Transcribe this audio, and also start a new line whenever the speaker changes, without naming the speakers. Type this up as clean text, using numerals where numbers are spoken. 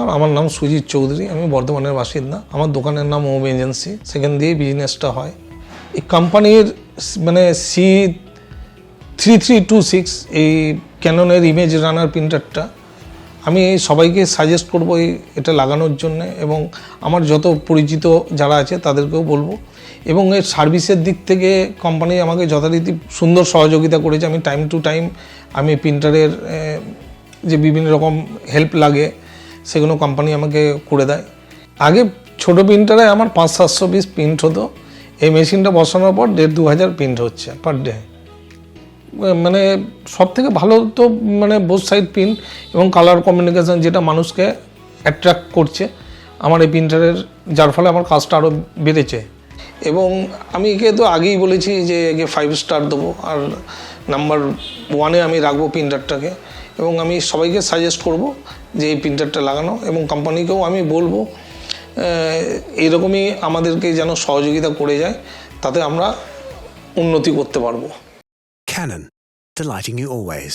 নমস্কার, আমার নাম সুজিত চৌধুরী। আমি বর্ধমানের বাসিন্দা। আমার দোকানের নাম ওম এজেন্সি, সেখান দিয়েই বিজনেসটা হয়। এই কোম্পানির মানে C3326 এই ক্যাননের ইমেজ রানার প্রিন্টারটা আমি সবাইকে সাজেস্ট করবো এটা লাগানোর জন্যে, এবং আমার যত পরিচিত যারা আছে তাদেরকেও বলবো। এবং এর সার্ভিসের দিক থেকে কোম্পানি আমাকে যথারীতি সুন্দর সহযোগিতা করেছে। আমি টাইম টু টাইম আমি প্রিন্টারের যে বিভিন্ন রকম হেল্প লাগে সেগুলো কোম্পানি আমাকে করে দেয়। আগে ছোটো প্রিন্টারে আমার 500-700 পিস প্রিন্ট হতো। এই মেশিনটা বসানোর পর 1,500-2,000 প্রিন্ট হচ্ছে পার ডে। মানে সব থেকে ভালো তো মানে বোথ সাইড প্রিন্ট এবং কালার কমিউনিকেশান, যেটা মানুষকে অ্যাট্রাক্ট করছে আমার এই প্রিন্টারের, যার ফলে আমার কাজটা আরও বেড়েছে। এবং আমি একে তো আগেই বলেছি যে একে 5 স্টার দেবো, আর নাম্বার 1-এ আমি রাখবো প্রিন্টারটাকে। এবং আমি সবাইকে সাজেস্ট করব যে এই প্রিন্টারটা লাগানো, এবং কোম্পানিকেও আমি বলবো এরকমই আমাদেরকে যেন সহযোগিতা করে যায়, তাতে আমরা উন্নতি করতে পারবো।
Canon, delighting you always.